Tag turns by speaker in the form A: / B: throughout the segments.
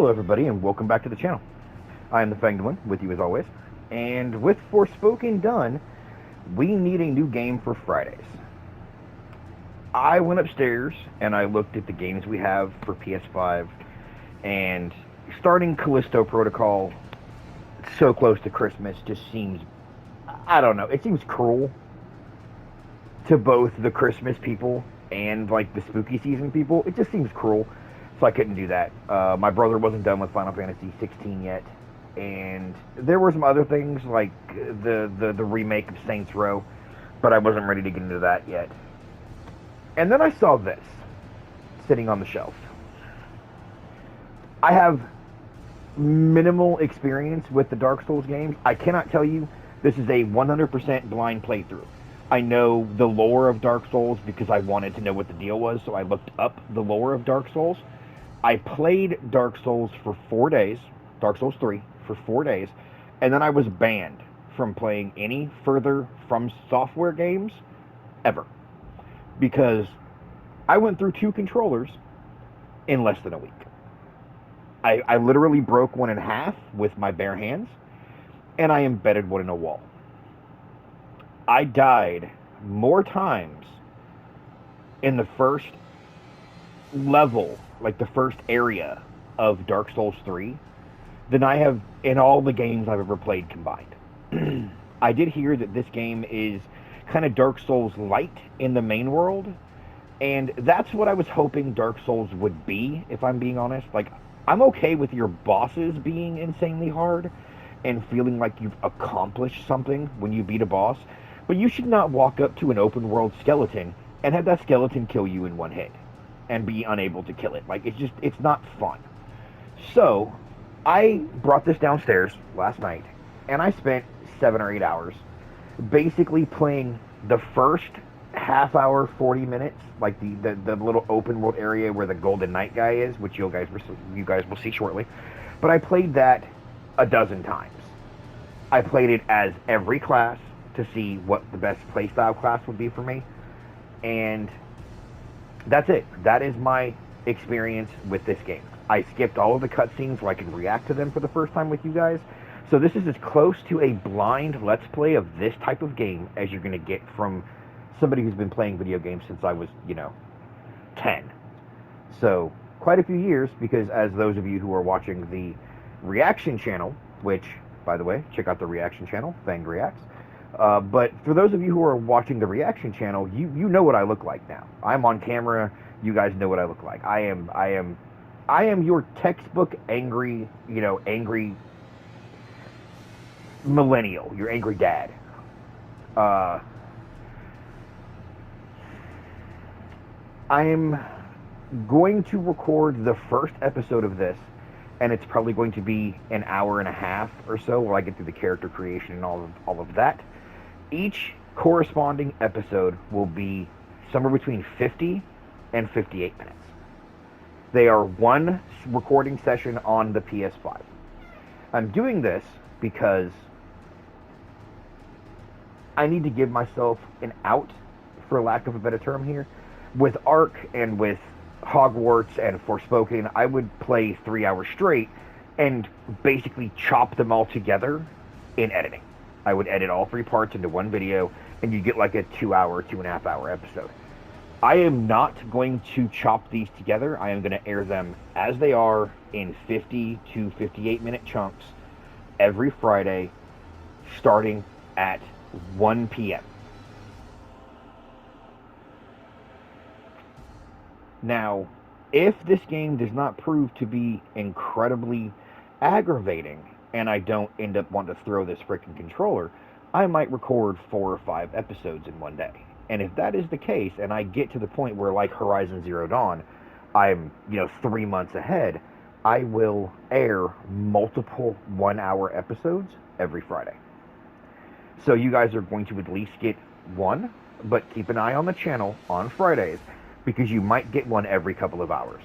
A: Hello everybody and welcome back to the channel. I am the Fanged One, with you as always. And with Forspoken done, we need a new game for Fridays. I went upstairs and I looked at the games we have for PS5, and starting Callisto Protocol so close to Christmas just seems, I don't know, it seems cruel to both the Christmas people and like the spooky season people. It just seems cruel. So I couldn't do that. My brother wasn't done with Final Fantasy 16 yet, and there were some other things like the remake of Saints Row, but I wasn't ready to get into that yet. And then I saw this sitting on the shelf. I have minimal experience with the Dark Souls games. I cannot tell you this is a 100% blind playthrough. I know the lore of Dark Souls because I wanted to know what the deal was, so I looked up the lore of Dark Souls. I played Dark Souls for 4 days, Dark Souls 3, for 4 days, and then I was banned from playing any further From Software games ever. Because I went through 2 controllers in less than a week. I literally broke one in half with my bare hands, and I embedded one in a wall. I died more times in the first level, like the first area of Dark Souls 3, than I have in all the games I've ever played combined. I did hear that this game is kind of Dark Souls light in the main world, and that's what I was hoping Dark Souls would be, if I'm being honest. Like, I'm okay with your bosses being insanely hard and feeling like you've accomplished something when you beat a boss, but you should not walk up to an open world skeleton and have that skeleton kill you in one hit and be unable to kill it. Like, it's not fun. So, I brought this downstairs last night, and I spent 7 or 8 hours basically playing the first half hour, 40 minutes, like the little open world area where the Golden Knight guy is, which you guys will see shortly. But I played that a dozen times. I played it as every class to see what the best playstyle class would be for me, and that's it. That is my experience with this game. I skipped all of the cutscenes so I could react to them for the first time with you guys. So this is as close to a blind Let's Play of this type of game as you're going to get from somebody who's been playing video games since I was, 10. So, quite a few years, because as those of you who are watching the reaction channel, which, by the way, check out the reaction channel, Fanged Reacts. But for those of you who are watching the reaction channel, you know what I look like now. I'm on camera. You guys know what I look like. I am your textbook angry millennial. Your angry dad. I'm going to record the first episode of this, and it's probably going to be an hour and a half or so while I get through the character creation and all of that. Each corresponding episode will be somewhere between 50 and 58 minutes. They are one recording session on the PS5. I'm doing this because I need to give myself an out, for lack of a better term here. With Ark and with Hogwarts and Forspoken, I would play 3 hours straight and basically chop them all together in editing. I would edit all 3 parts into one video, and you get like a 2-hour, 2.5 hour episode. I am not going to chop these together. I am going to air them as they are in 50 to 58 minute chunks every Friday, starting at 1 p.m. Now, if this game does not prove to be incredibly aggravating, and I don't end up wanting to throw this freaking controller, I might record 4 or 5 episodes in one day. And if that is the case, and I get to the point where, like Horizon Zero Dawn, I'm, 3 months ahead, I will air multiple 1-hour episodes every Friday. So you guys are going to at least get one, but keep an eye on the channel on Fridays, because you might get one every couple of hours.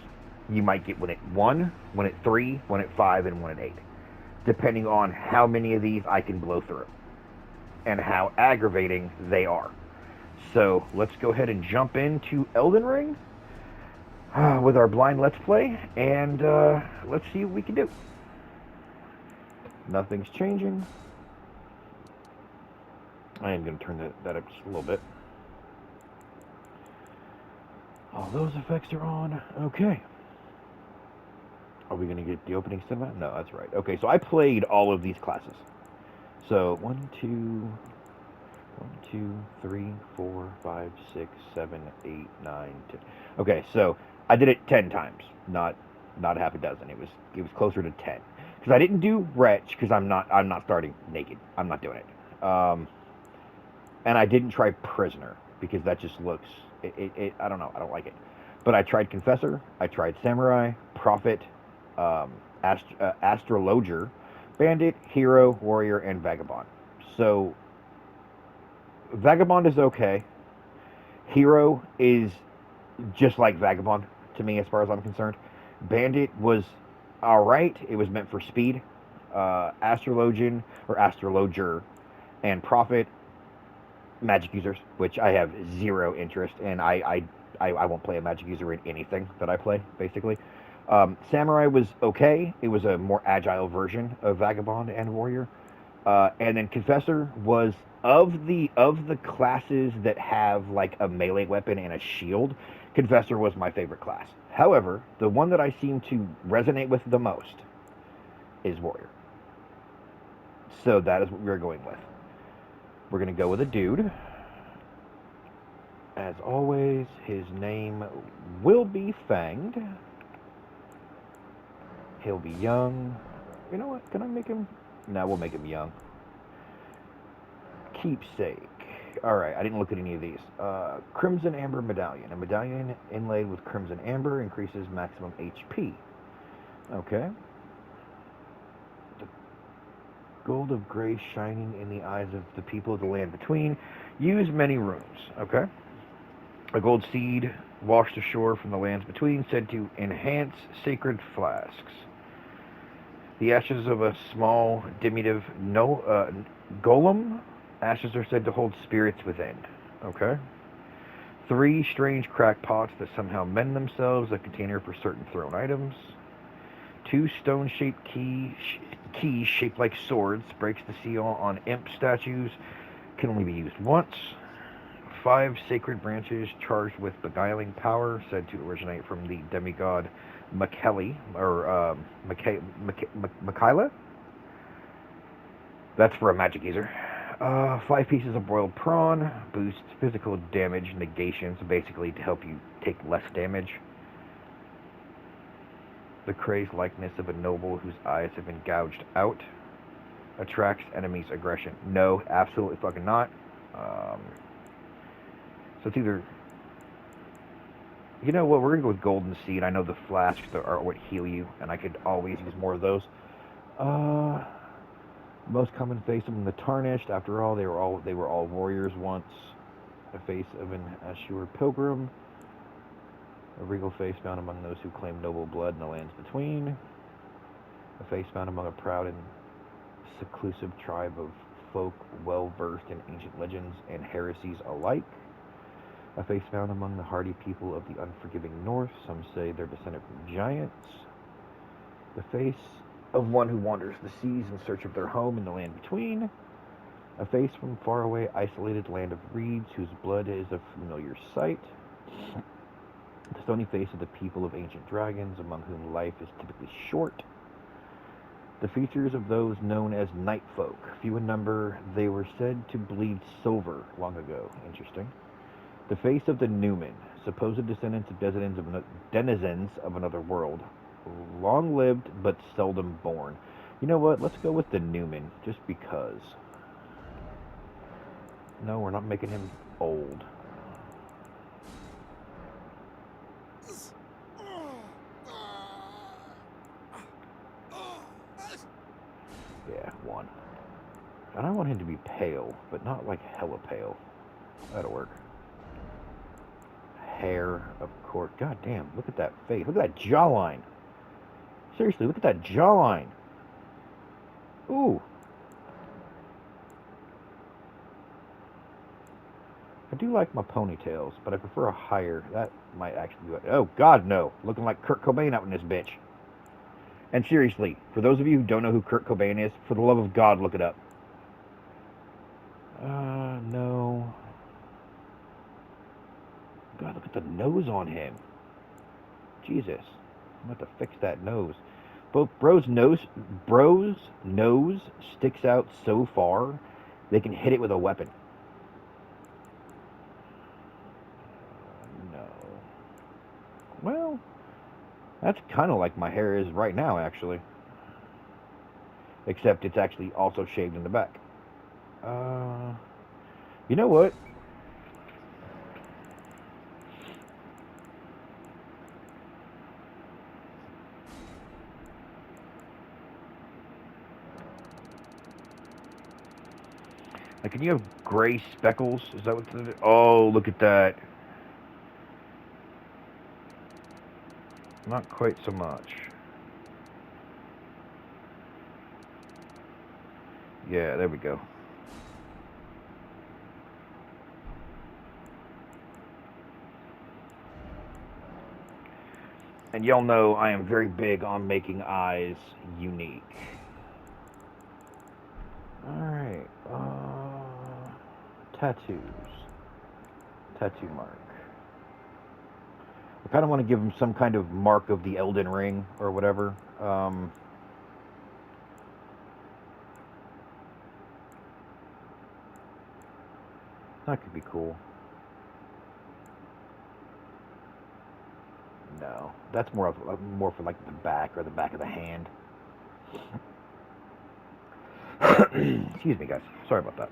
A: You might get one at 1, one at 3, one at 5, and one at 8. Depending on how many of these I can blow through. And how aggravating they are. So, let's go ahead and jump into Elden Ring. with our blind Let's Play, and let's see what we can do. Nothing's changing. I am going to turn that up just a little bit. All those effects are on. Okay. Are we going to get the opening cinema? No, that's right. Okay, so I played all of these classes. So 1, 2, 3, 4, 5, 6, 7, 8, 9, 10. Okay, so I did it 10 times, not half a dozen. It was closer to 10. Because I didn't do Wretch, because I'm not starting naked. I'm not doing it. And I didn't try Prisoner, because that just looks, I don't know, I don't like it. But I tried Confessor, I tried Samurai, Prophet, Astrologer, Bandit, Hero, Warrior, and Vagabond. So, Vagabond is okay. Hero is just like Vagabond, to me, as far as I'm concerned. Bandit was alright. It was meant for speed. Astrologian, or Astrologer, and Prophet, magic users, which I have zero interest in. I won't play a magic user in anything that I play, basically. Samurai was okay. It was a more agile version of Vagabond and Warrior. And then Confessor was of the classes that have like a melee weapon and a shield. Confessor was my favorite class. However, the one that I seem to resonate with the most is Warrior. So that is what we're going with. We're going to go with a dude. As always, his name will be Fanged. He'll be young. You know what? Can I make him? No, we'll make him young. Keepsake. Alright, I didn't look at any of these. Crimson Amber Medallion. A medallion inlaid with Crimson Amber increases maximum HP. Okay. The gold of grace shining in the eyes of the people of the land between. Use many runes. Okay. A gold seed washed ashore from the lands between, said to enhance sacred flasks. The ashes of a small diminutive golem. Ashes are said to hold spirits within. Okay. 3 strange crackpots that somehow mend themselves, a container for certain thrown items. 2 stone-shaped keys shaped like swords, breaks the seal on imp statues, can only be used once. 5 sacred branches charged with beguiling power, said to originate from the demigod Michaela, or Michaela? That's for a magic user. 5 pieces of broiled prawn, boosts physical damage negation, so basically to help you take less damage. The crazed likeness of a noble whose eyes have been gouged out, attracts enemies' aggression. No, absolutely fucking not. So it's either... You know what, we're going to go with Golden Seed. I know the flasks are what heal you, and I could always use more of those. Most common face among the Tarnished. After all, they were all warriors once. A face of an assured pilgrim. A regal face found among those who claim noble blood in the lands between. A face found among a proud and seclusive tribe of folk well-versed in ancient legends and heresies alike. A face found among the hardy people of the unforgiving north. Some say they're descended from giants. The face of one who wanders the seas in search of their home in the land between. A face from faraway, isolated land of reeds whose blood is a familiar sight. The stony face of the people of ancient dragons, among whom life is typically short. The features of those known as night folk. Few in number, they were said to bleed silver long ago. Interesting. The face of the Newman, supposed descendants of denizens of another world. Long-lived, but seldom born. You know what? Let's go with the Newman, just because. No, we're not making him old. Yeah, 1. And I want him to be pale, but not like hella pale. That'll work. Hair, of course. God damn, look at that face. Look at that jawline. Seriously, look at that jawline. Ooh. do like my ponytails, but I prefer a higher. That might actually be. Oh God, no! Looking like Kurt Cobain out in this bitch. And seriously, for those of you who don't know who Kurt Cobain is, for the love of God, look it up. No. God, look at the nose on him. Jesus, I'm about to fix that nose. But bro's nose sticks out so far, they can hit it with a weapon. No. Well, that's kind of like my hair is right now, actually. Except it's actually also shaved in the back. You know what? Like, can you have gray speckles? Is that what? Oh, look at that. Not quite so much. Yeah, there we go. And y'all know I am very big on making eyes unique. Alright, tattoos. Tattoo mark. I kind of want to give him some kind of mark of the Elden Ring or whatever. That could be cool. No, that's more for like the back or the back of the hand. Excuse me, guys. Sorry about that.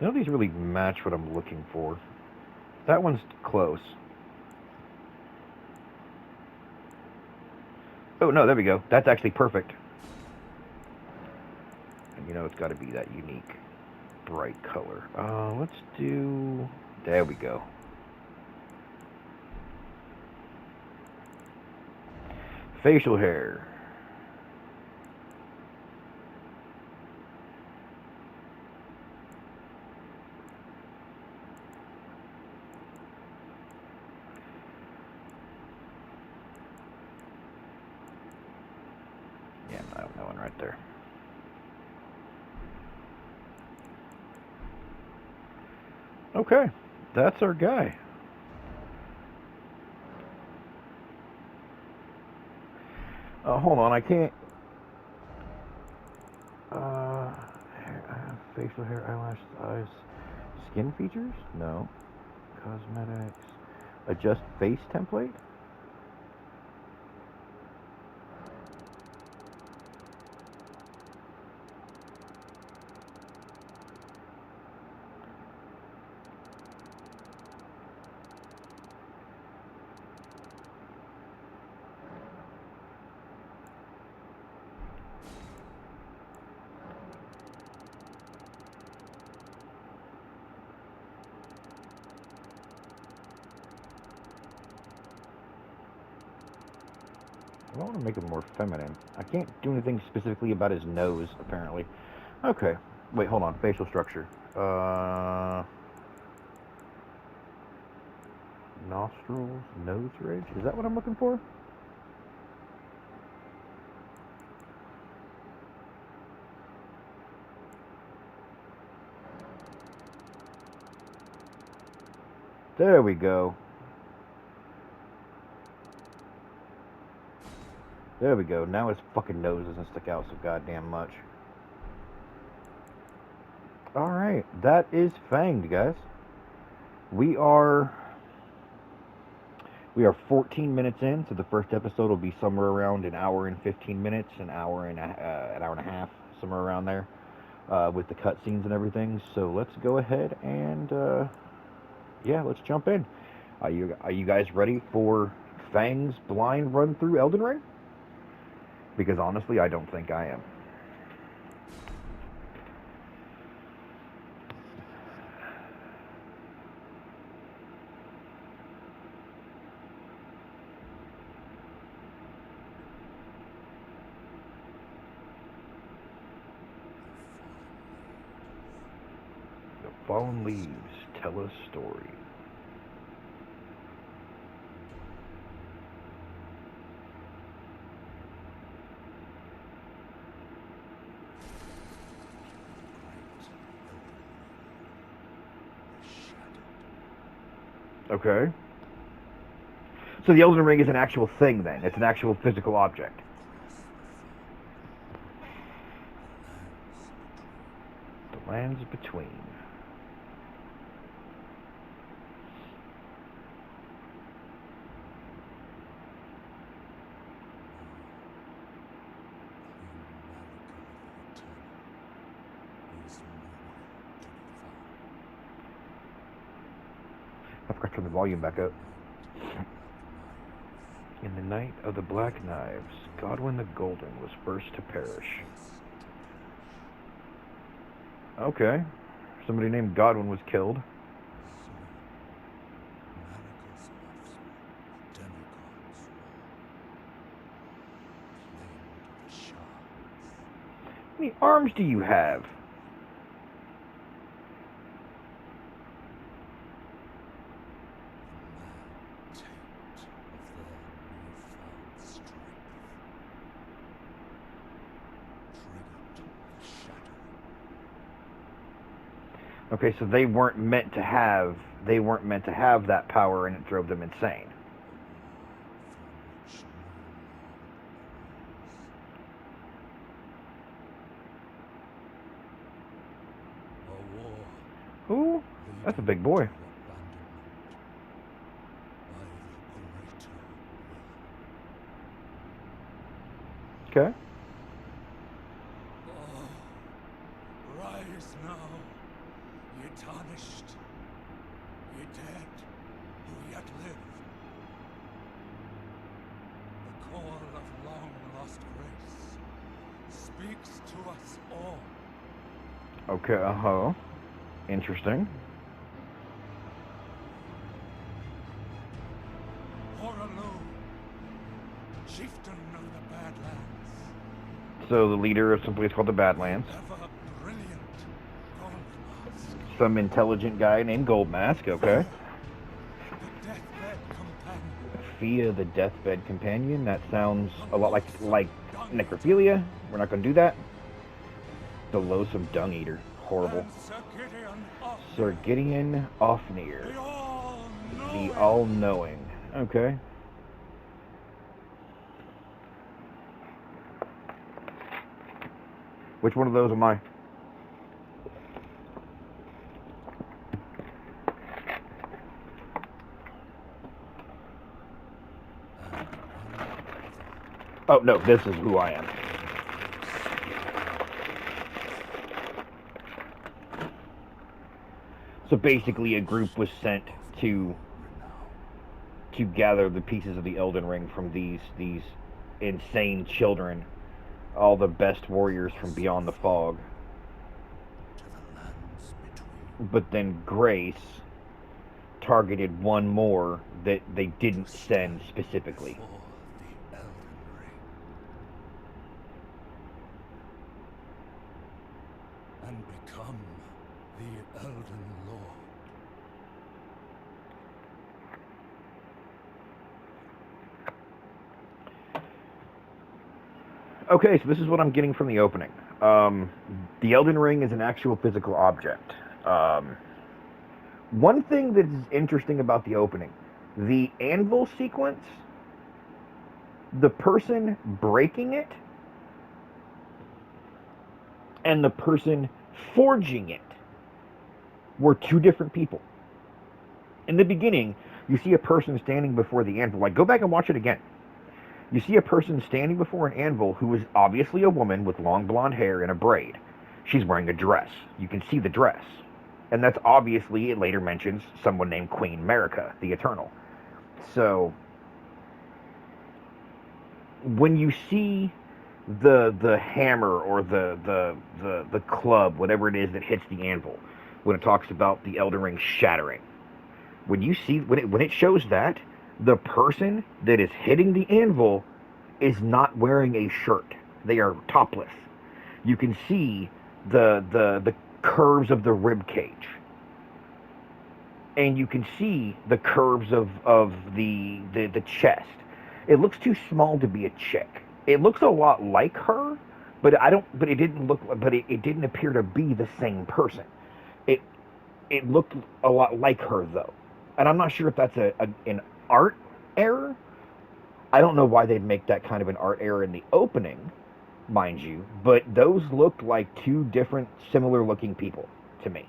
A: None of these really match what I'm looking for. That one's close. Oh, no, there we go. That's actually perfect. And you know it's got to be that unique, bright color. Let's do... There we go. Facial hair. Yeah, that one right there. Okay, that's our guy. Hold on, I can't... facial hair, eyelashes, eyes, skin features? No. Cosmetics. Adjust face template? I want to make him more feminine. I can't do anything specifically about his nose, apparently. Okay. Wait, hold on. Facial structure. Nostrils, nose ridge. Is that what I'm looking for? There we go. There we go. Now his fucking nose doesn't stick out so goddamn much. Alright, that is Fanged, guys. We are 14 minutes in, so the first episode will be somewhere around an hour and 15 minutes, an hour and a half, somewhere around there, with the cutscenes and everything. So let's go ahead and yeah, let's jump in. Are you guys ready for Fang's blind run through Elden Ring? Because honestly, I don't think I am. fallen leaves tell a story. Okay. So the Elden Ring is an actual thing then. It's an actual physical object. The lands between. I forgot to turn the volume back up. In the night of the Black Knives, Godwin the Golden was first to perish. Okay. Somebody named Godwin was killed. How many arms do you have? Okay, so they weren't meant to have that power, and it drove them insane. Ooh, that's a big boy. Okay.
B: Rise now, ye tarnished, ye dead who yet live. The call of long-lost grace speaks to us all.
A: Okay, Interesting.
B: Horaloo, chieftain of the Badlands.
A: So the leader of some place called the Badlands.
B: Ever brilliant Goldmask.
A: Some intelligent guy named Goldmask, okay.
B: The deathbed companion.
A: Fia the deathbed companion. That sounds a lot like necrophilia. We're not going to do that. The loathsome dung eater. Horrible. Sir Gideon Ofnir. The all-knowing. Okay. Which one of those am I? Oh, no, this is who I am. So basically a group was sent to gather the pieces of the Elden Ring from these insane children, all the best warriors from beyond the fog. But then Grace targeted one more that they didn't send specifically.
B: And become the Elden Lord.
A: Okay, so this is what I'm getting from the opening. The Elden Ring is an actual physical object. One thing that is interesting about the opening, the anvil sequence, the person breaking it, and the person forging it were two different people. In the beginning, you see a person standing before the anvil. Like, go back and watch it again. You see a person standing before an anvil who is obviously a woman with long blonde hair and a braid. She's wearing a dress. You can see the dress. And that's obviously, it later mentions, someone named Queen Marika, the Eternal. So, when you see the hammer or the club, whatever it is that hits the anvil, when it talks about the Elden Ring shattering, when it shows that, the person that is hitting the anvil is not wearing a shirt. They are topless. You can see the curves of the rib cage. and you can see the curves of the chest. It looks too small to be a chick. It looks a lot like her, but I don't. But it didn't look. But it didn't appear to be the same person. It it looked a lot like her though, and I'm not sure if that's an art error. I don't know why they'd make that kind of an art error in the opening, mind you, but those looked like two different, similar-looking people to me.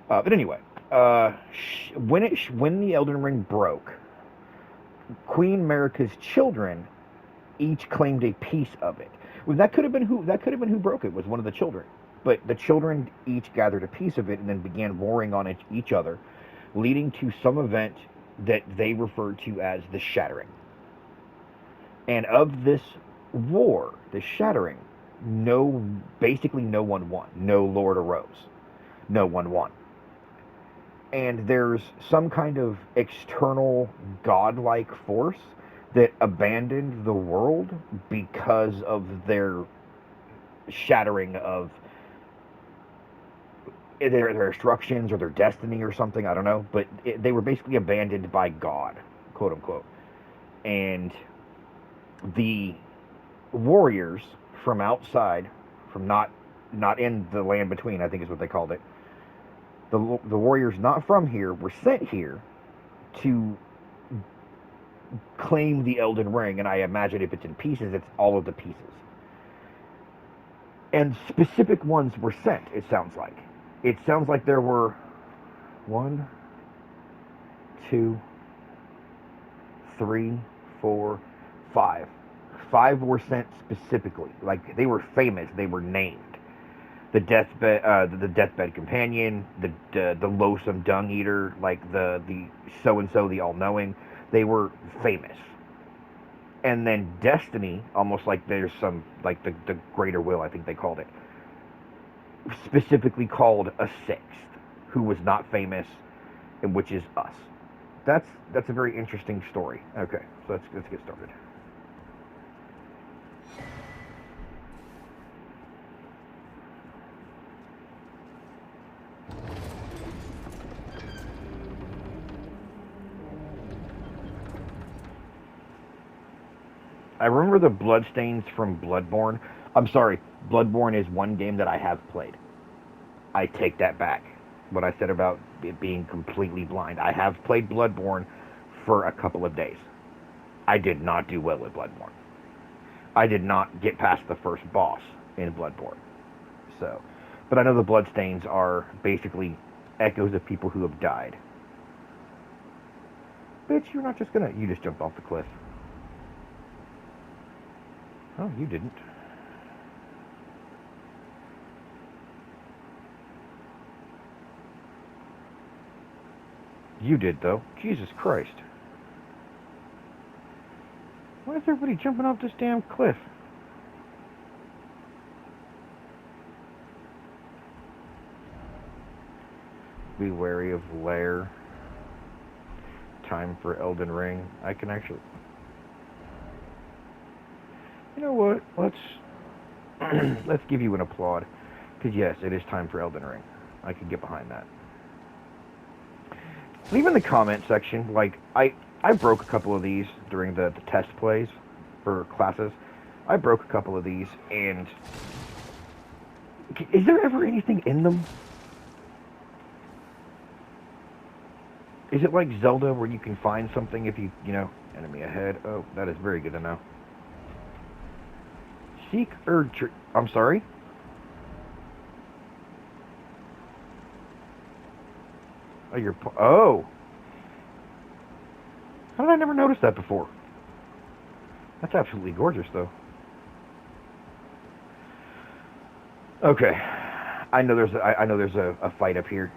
A: But anyway, when the Elden Ring broke, Queen America's children each claimed a piece of it. Well, that could have been who broke it, was one of the children. But the children each gathered a piece of it and then began warring on each other, leading to some event that they referred to as the Shattering. And of this war, the Shattering, basically no one won. No Lord arose. No one won. And there's some kind of external godlike force that abandoned the world because of their shattering of their instructions or their destiny or something. I don't know. But they were basically abandoned by God, quote unquote. And the warriors from outside, from not in the land between, I think is what they called it. The warriors not from here were sent here to claim the Elden Ring, and I imagine if it's in pieces, it's all of the pieces. And specific ones were sent, it sounds like. It sounds like there were 1, 2, 3, 4, 5. 5 were sent specifically. Like, they were famous, they were named. The deathbed companion, the loathsome dung eater, like the so and so, the all knowing, they were famous. And then Destiny, almost like there's some like the greater will, I think they called it, specifically called a sixth, who was not famous, and which is us. That's a very interesting story. Okay, so let's get started. I remember the bloodstains from Bloodborne. I'm sorry, Bloodborne is one game that I have played. I take that back. What I said about it being completely blind. I have played Bloodborne for a couple of days. I did not do well with Bloodborne. I did not get past the first boss in Bloodborne. So, but I know the bloodstains are basically echoes of people who have died. Bitch, you're not just gonna... You just jumped off the cliff. Oh, you didn't. You did, though. Jesus Christ. Why is everybody jumping off this damn cliff? Be wary of lair. Time for Elden Ring. I can actually... You know what? Let's give you an applaud. Because yes, it is time for Elden Ring. I can get behind that. Leave in the comment section, like, I broke a couple of these during the test plays for classes. I broke a couple of these, and... Is there ever anything in them? Is it like Zelda where you can find something if you know, enemy ahead? Oh, that is very good to know. Seek urge. I'm sorry? Oh, you're... Oh! How did I never notice that before? That's absolutely gorgeous, though. Okay. I know there's a fight up here.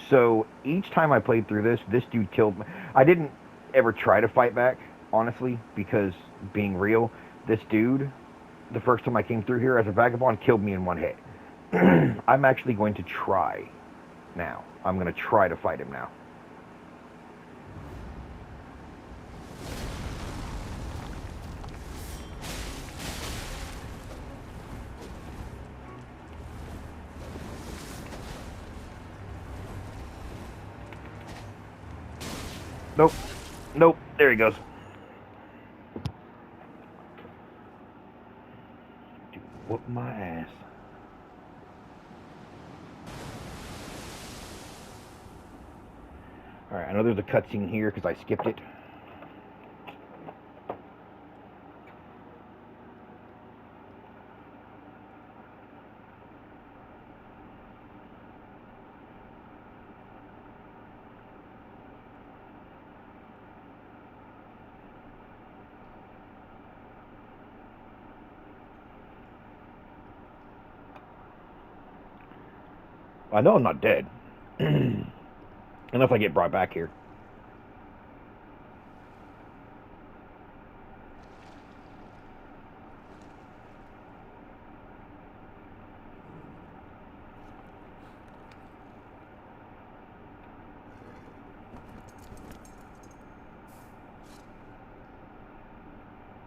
A: So, each time I played through this dude killed me. I didn't ever try to fight back, honestly, because, being real, this dude, the first time I came through here as a vagabond, killed me in one hit. I'm actually going to try now. I'm going to try to fight him now. Nope. Nope. There he goes. Dude, whoop my ass. Alright, I know there's a cutscene here because I skipped it. I know I'm not dead. Unless I get brought back here.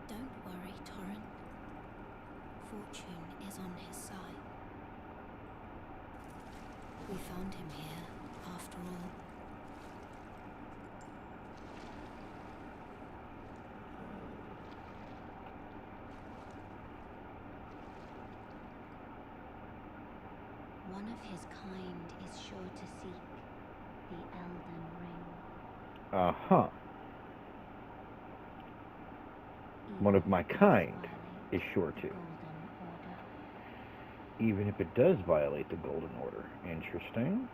C: Don't worry, Torrent. Fortune is on his side. We found him here, after all. One of his kind is sure to seek the Elden Ring.
A: Uh-huh. One of my kind is sure to. Even if it does violate the Golden Order. Interesting.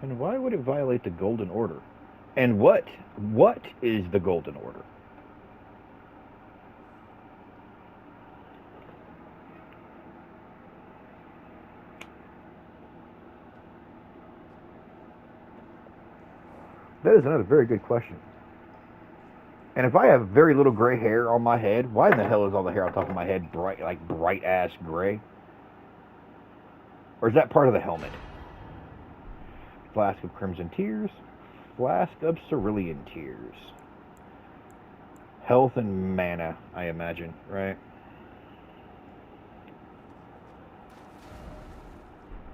A: And why would it violate the Golden Order? And what is the Golden Order? That is another very good question. And if I have very little gray hair on my head, why in the hell is all the hair on top of my head bright ass gray? Or is that part of the helmet? Flask of Crimson Tears. Flask of Cerulean Tears. Health and mana, I imagine, right?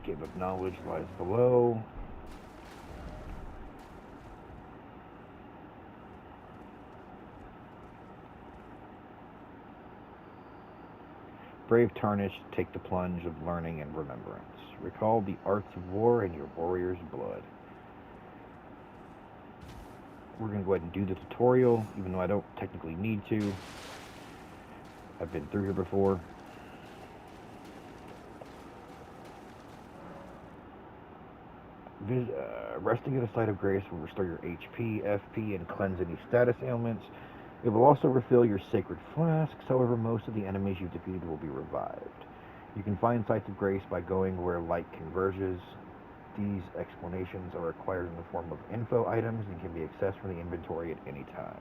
A: Give of Knowledge lies below. Brave Tarnished, take the plunge of learning and remembrance. Recall the arts of war in your warrior's blood. We're going to go ahead and do the tutorial, even though I don't technically need to. I've been through here before. Resting at a site of grace will restore your HP, FP, and cleanse any status ailments. It will also refill your sacred flasks, however most of the enemies you've defeated will be revived. You can find sites of grace by going where light converges. These explanations are acquired in the form of info items and can be accessed from the inventory at any time.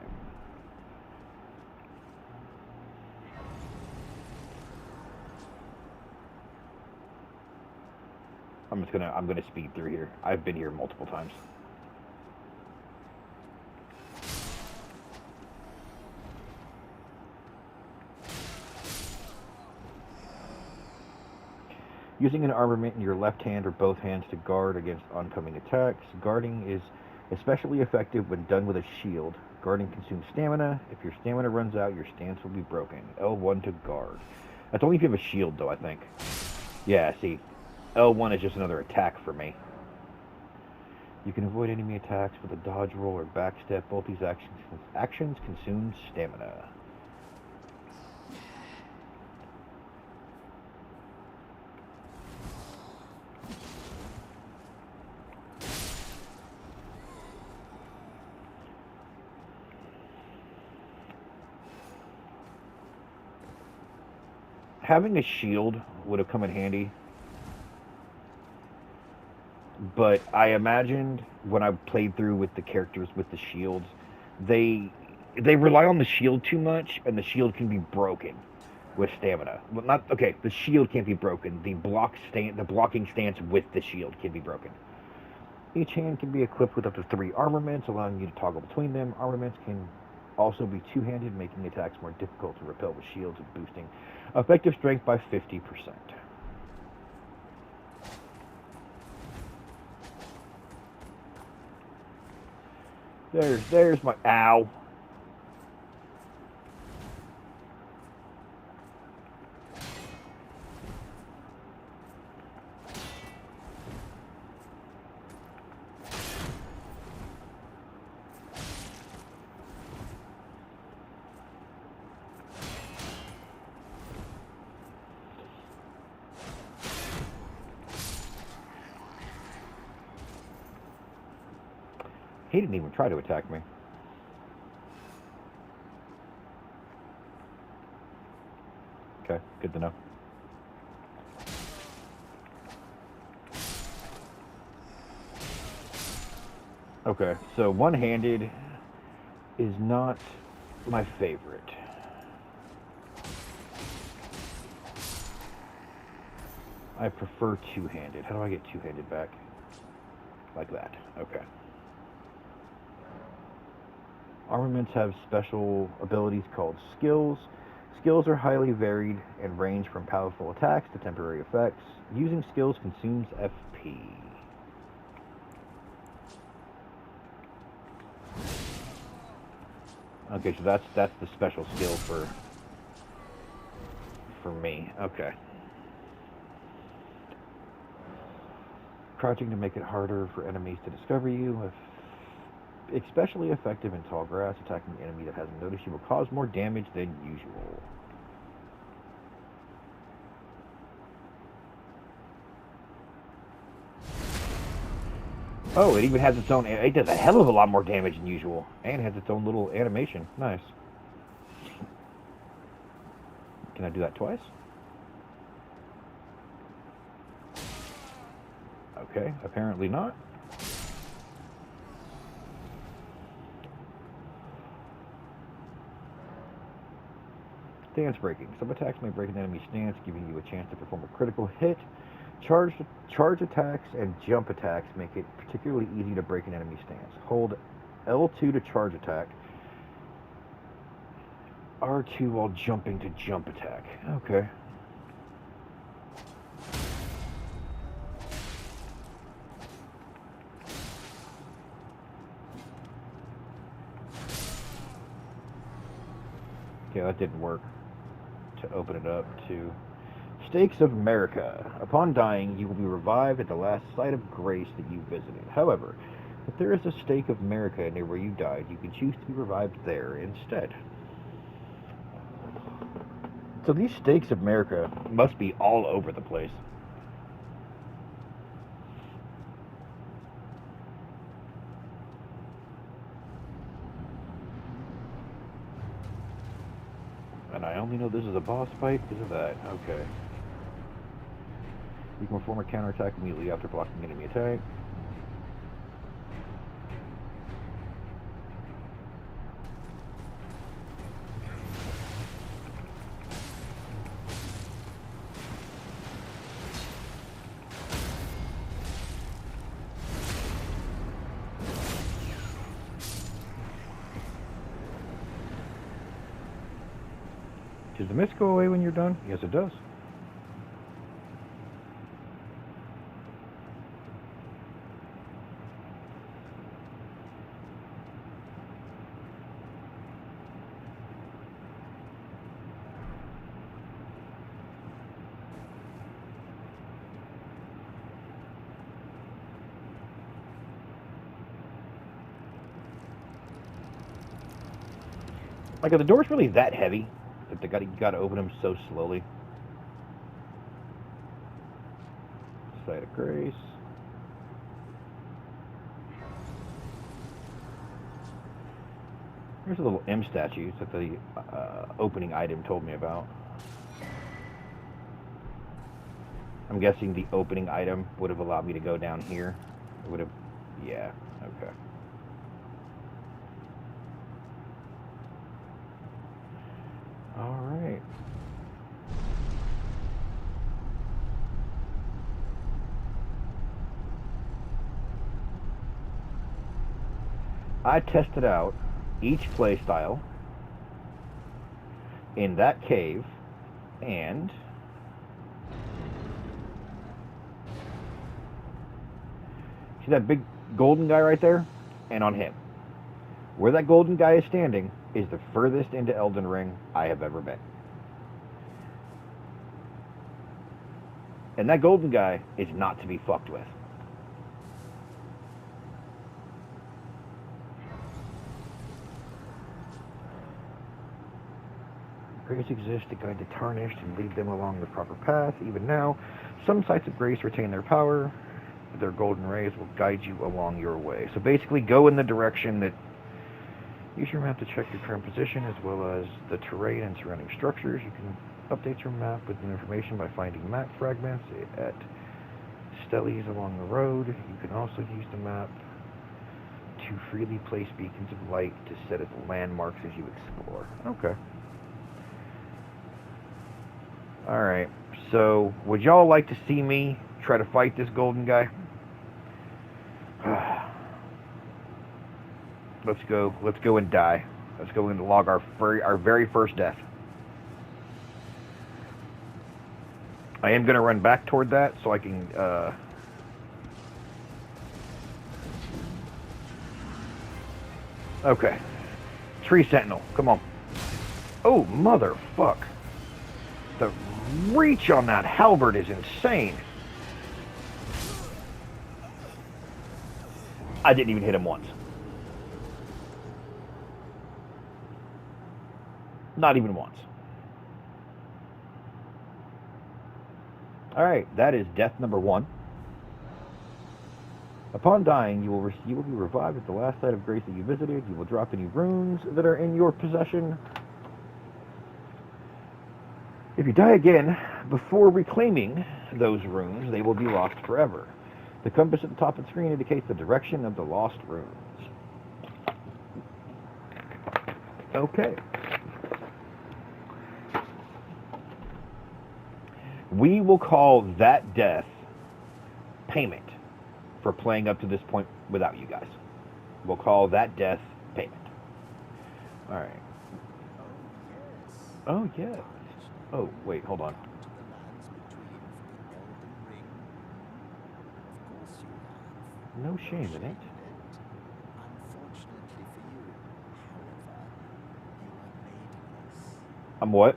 A: I'm gonna speed through here. I've been here multiple times. Using an armament in your left hand or both hands to guard against oncoming attacks. Guarding is especially effective when done with a shield. Guarding consumes stamina. If your stamina runs out, your stance will be broken. L1 to guard. That's only if you have a shield, though, I think. Yeah, see. L1 is just another attack for me. You can avoid enemy attacks with a dodge roll or backstep. Both these actions consume stamina. Having a shield would have come in handy, but I imagined when I played through with the characters with the shields, they rely on the shield too much, and the shield can be broken with stamina. Well, not okay. The shield can't be broken. The blocking stance with the shield can be broken. Each hand can be equipped with up to 3 armaments, allowing you to toggle between them. Armaments can also be two-handed, making attacks more difficult to repel with shields and boosting effective strength by 50%. There's my... Ow. He didn't even try to attack me. Okay, good to know. Okay, so one-handed is not my favorite. I prefer two-handed. How do I get two-handed back? Like that. Okay. Armaments have special abilities called skills. Skills are highly varied and range from powerful attacks to temporary effects. Using skills consumes FP. Okay, so that's the special skill for me. Okay. Crouching to make it harder for enemies to discover you. Especially effective in tall grass. Attacking the enemy that hasn't noticed you will cause more damage than usual. Oh, it even has its own... It does a hell of a lot more damage than usual. And has its own little animation. Nice. Can I do that twice? Okay, apparently not. Stance breaking. Some attacks may break an enemy's stance, giving you a chance to perform a critical hit. Charge attacks and jump attacks make it particularly easy to break an enemy's stance. Hold L2 to charge attack. R2 while jumping to jump attack. Okay. Okay, that didn't work. To open it up to Stakes of America. Upon dying, you will be revived at the last site of grace that you visited. However, if there is a Stake of America near where you died, you can choose to be revived there instead. So these Stakes of America must be all over the place. And I only know this is a boss fight because of that. Okay. You can perform a counterattack immediately after blocking enemy attack. Does the mist go away when you're done? Yes, it does. Like, are the doors really that heavy that you gotta open them so slowly? Site of Grace. Here's a little M statue that the opening item told me about. I'm guessing the opening item would have allowed me to go down here. It would have... Yeah, okay. Alright. I tested out each playstyle in that cave, and see that big golden guy right there? And on him. Where that golden guy is standing is the furthest into Elden Ring I have ever been. And that golden guy is not to be fucked with. Grace exists to guide the tarnished and lead them along the proper path. Even now, some sites of grace retain their power. Their golden rays will guide you along your way. So basically, go in the direction that... Use your map to check your current position, as well as the terrain and surrounding structures. You can update your map with new information by finding map fragments at steles along the road. You can also use the map to freely place beacons of light to set as landmarks as you explore. Okay. Alright, so would y'all like to see me try to fight this golden guy? Let's go and die. Let's go and log our very first death. I am going to run back toward that so I can... Okay. Tree Sentinel, come on. Oh, motherfuck. The reach on that halberd is insane. I didn't even hit him once. Not even once. Alright, that is death number 1. Upon dying, you will be revived at the last site of grace that you visited. You will drop any runes that are in your possession. If you die again, before reclaiming those runes, they will be lost forever. The compass at the top of the screen indicates the direction of the lost runes. Okay. We will call that death payment for playing up to this point without you guys. We'll call that death payment. Alright. Oh, yes. Oh, wait, hold on. No shame in it. I'm what?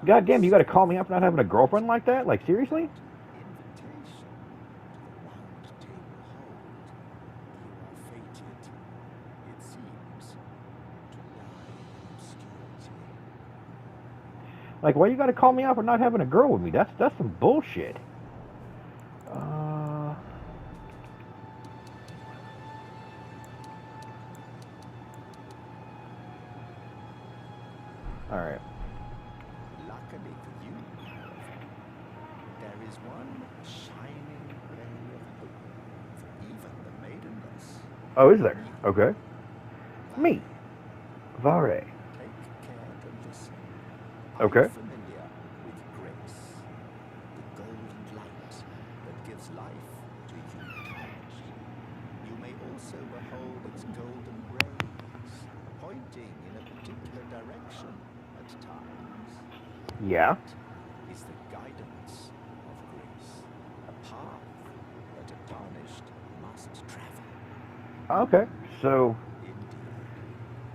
A: God damn, you gotta call me up for not having a girlfriend like that? Like, seriously? Like, why you gotta call me out for not having a girl with me? That's some bullshit. Alright.
B: Luckily for you, there is one shining ray of hope for even the maidenless.
A: Oh, is there? Okay. Me. Vare.
B: Take care to listen.
A: Okay.
B: Are you familiar with grace? The golden light that gives life to you tarnished. You may also behold its golden rays, pointing in a particular direction at times.
A: Yeah.
B: That is the guidance of grace, a path that a tarnished must travel.
A: Okay. So
B: Indeed,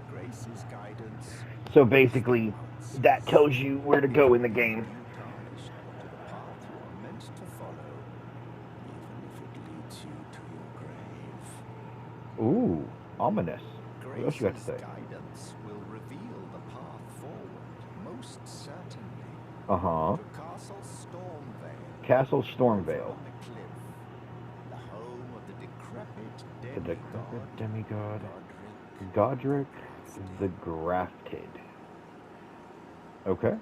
B: grace's guidance.
A: So basically, that tells you where to go in the game.
B: Tarnished to the path you are meant to follow, even if it leads you to your grave.
A: Ooh, ominous. What else you got to say?
B: Grace's guidance will reveal the path forward, most certainly.
A: Uh-huh.
B: To Castle Stormvale.
A: Castle
B: Over
A: Stormvale.
B: on the cliff, the home of the decrepit
A: The decrepit demigod
B: Godric.
A: Godric the Grafted. Okay.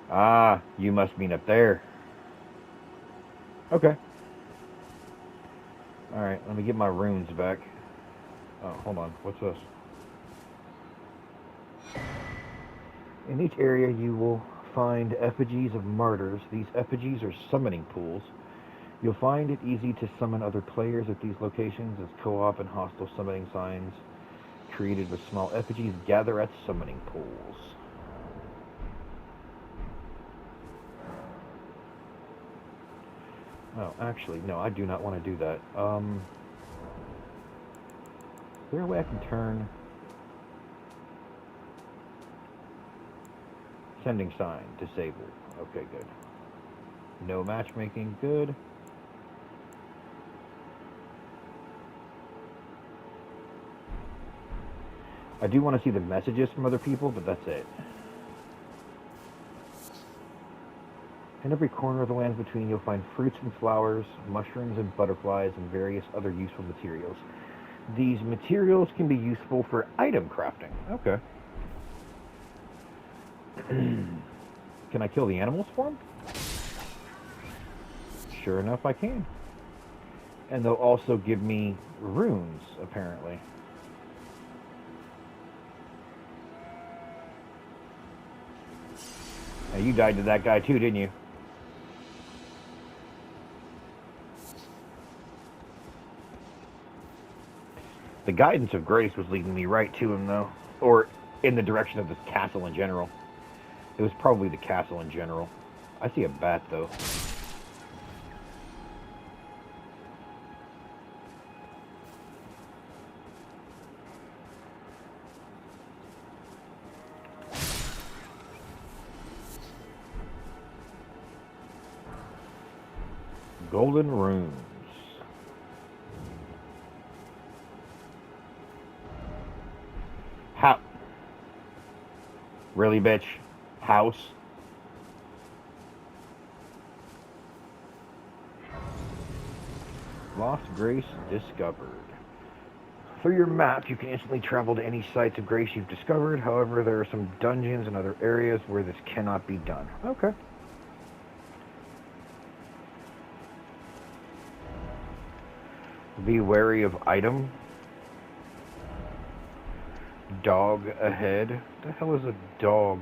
A: Ah, you must mean up there. Okay. Alright, let me get my runes back. Oh, hold on. What's this? In each area you will find effigies of martyrs. These effigies are summoning pools. You'll find it easy to summon other players at these locations as co-op and hostile summoning signs created with small effigies gather at summoning pools. Oh, actually, no, I do not want to do that. Is there a way I can turn sending sign disabled? Okay, good. No matchmaking, good. I do want to see the messages from other people, but that's it. In every corner of the lands between, you'll find fruits and flowers, mushrooms and butterflies, and various other useful materials. These materials can be useful for item crafting. Okay. Can I kill the animals for them? Sure enough, I can. And they'll also give me runes, apparently. Now, you died to that guy too, didn't you? The guidance of grace was leading me right to him, though. Or in the direction of this castle in general. It was probably the castle in general. I see a bat, though. Golden runes. How? Really, bitch? House? Lost Grace discovered. Through your map, you can instantly travel to any sites of Grace you've discovered. However, there are some dungeons and other areas where this cannot be done. Okay. Be wary of item. Dog ahead. What the hell is a dog?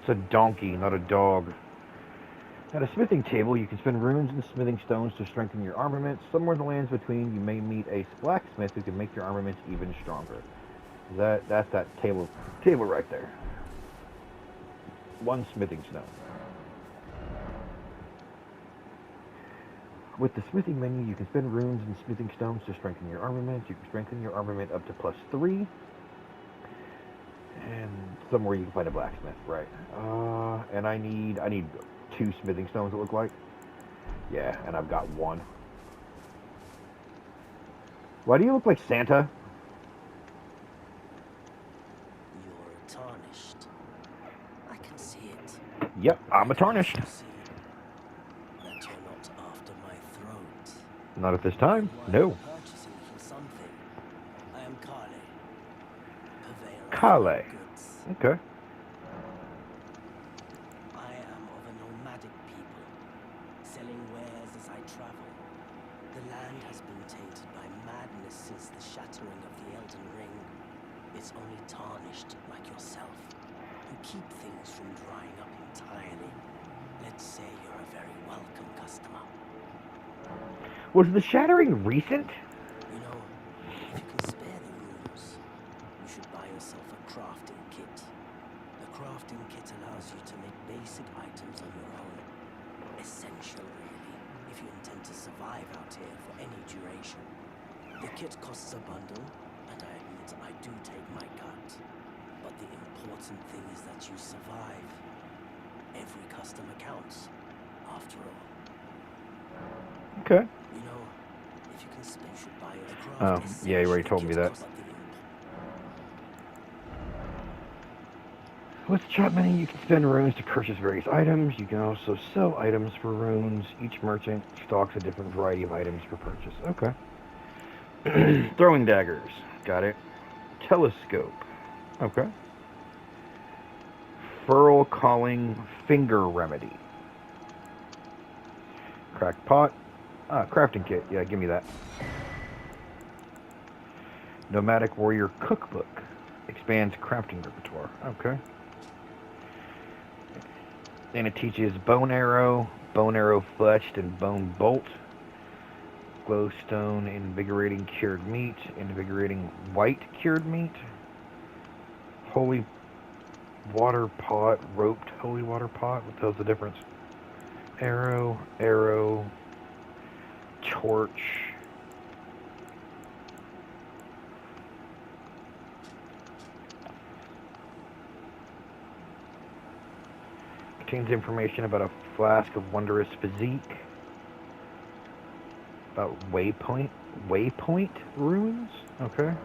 A: It's a donkey, not a dog. At a smithing table, you can spend runes and smithing stones to strengthen your armaments. Somewhere in the lands between, you may meet a blacksmith who can make your armaments even stronger. That's that table right there. One smithing stone. With the smithing menu, you can spend runes and smithing stones to strengthen your armament. You can strengthen your armament up to +3. And somewhere you can find a blacksmith, right? And I need 2 smithing stones, it look like. Yeah, and I've got 1. Why do you look like Santa?
B: You're tarnished. I can see it.
A: Yep, I'm a tarnished.
B: See that you're not after my throat.
A: Not at this time.
B: You are
A: No.
B: purchasing for something. I am Kale, purveyor of
A: Kale.
B: goods.
A: Okay.
B: I am of a nomadic people, selling wares as I travel. The land has been tainted by madness since the shattering of the Elden Ring. It's only tarnished like yourself, who keep things from drying up entirely. Let's say you're a very welcome customer.
A: Was the shattering recent?
B: You know, if you can spare the runes, you should buy yourself a crafting kit. The crafting kit allows you to make basic items on your own. Essential, really, if you intend to survive out here for any duration. The kit costs a bundle, and I admit I do take my cut. But the important thing is that you survive. Every customer counts, after all.
A: Okay.
B: You know, if you can spend, you should buy your
A: Oh,
B: craft.
A: yeah, you already told me that. With the shop menu, you can spend runes to purchase various items. You can also sell items for runes. Each merchant stocks a different variety of items for purchase. Okay. Throwing daggers. Got it. Telescope. Okay. Furl calling finger remedy. Cracked pot. Crafting kit. Yeah, give me that. Nomadic warrior cookbook. Expands crafting repertoire. Okay. And it teaches bone arrow fletched, and bone bolt. Glowstone, invigorating cured meat, invigorating white cured meat. Holy water pot, roped holy water pot. What the hell's the difference? Arrow, torch. Contains information about a flask of wondrous physique. About waypoint runes? Okay.
B: I'm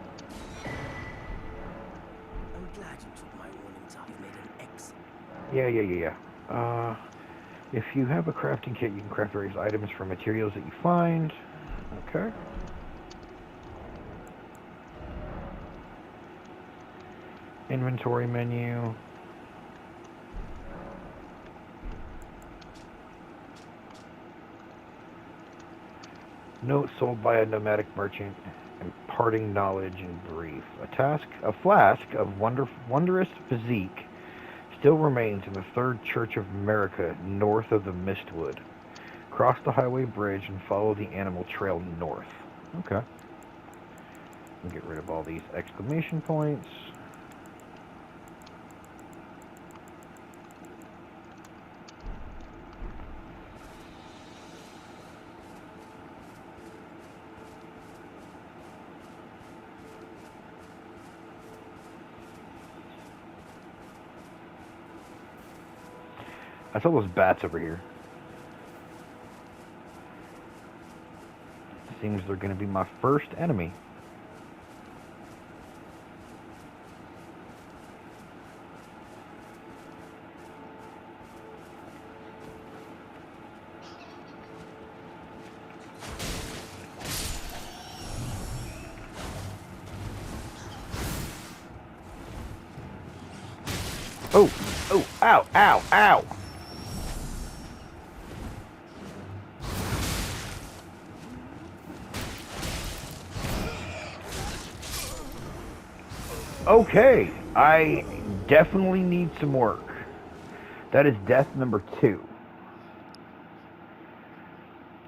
B: glad you took my warnings. You've made an excellent.
A: Yeah. If you have a crafting kit, you can craft various items from materials that you find. Okay. Inventory menu. Note sold by a nomadic merchant, imparting knowledge in brief. A flask of wondrous physique still remains in the Third Church of America, north of the Mistwood. Cross the highway bridge and follow the animal trail north. Okay. We'll get rid of all these exclamation points. I saw those bats over here. Seems they're going to be my first enemy. Oh, ow. Okay, I definitely need some work. That is death number 2.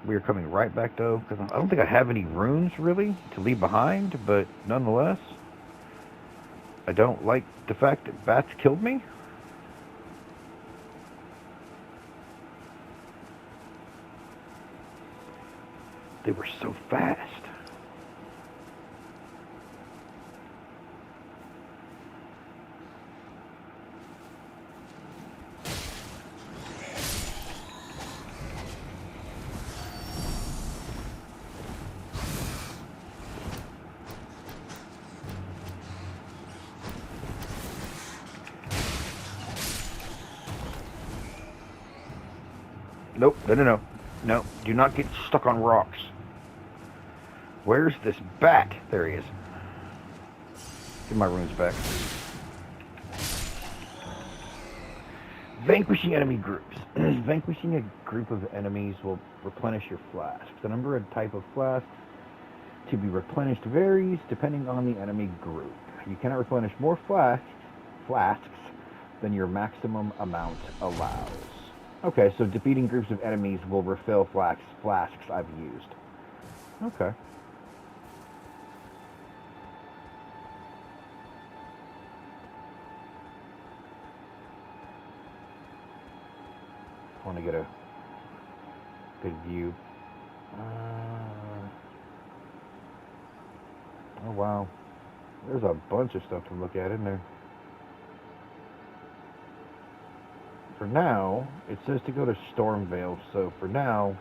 A: We are coming right back though, because I don't think I have any runes really to leave behind, but nonetheless, I don't like the fact that bats killed me. They were so fast. Nope, no, do not get stuck on rocks. Where's this bat? There he is. Give my runes back. Vanquishing enemy groups. Vanquishing a group of enemies will replenish your flask. The number and type of flask to be replenished varies depending on the enemy group. You cannot replenish more flasks than your maximum amount allows. Okay, so defeating groups of enemies will refill flasks I've used. Okay. I want to get a good view. Oh wow, there's a bunch of stuff to look at in there. For now, it says to go to Stormvale, so for now,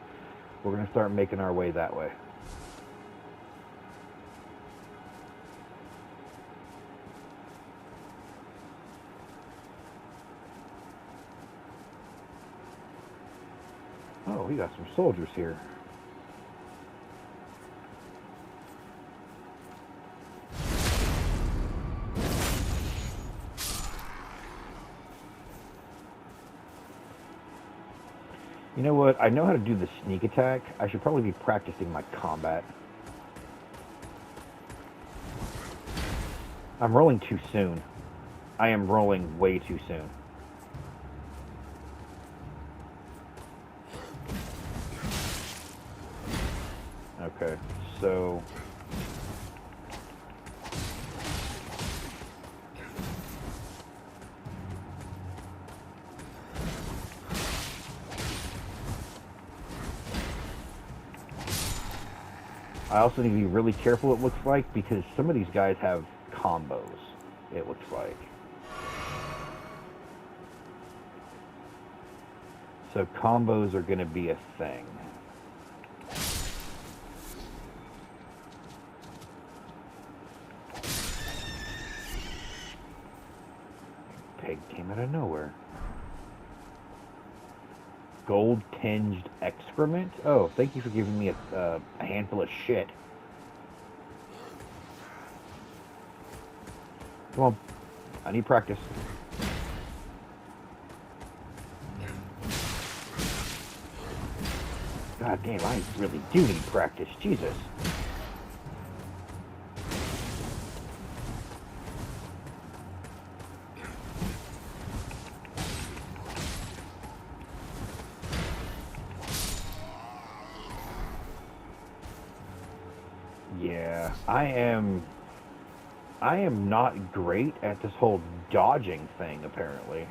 A: we're going to start making our way that way. Oh, we got some soldiers here. You know what? I know how to do the sneak attack. I should probably be practicing my combat. I'm rolling too soon. I am rolling way too soon. Okay, so... I also need to be really careful, it looks like, because some of these guys have combos, it looks like. So combos are going to be a thing. Pig came out of nowhere. Gold-tinged excrement? Oh, thank you for giving me a handful of shit. Come on. I need practice. God damn, I really do need practice. Jesus. Yeah, I am not great at this whole dodging thing, apparently.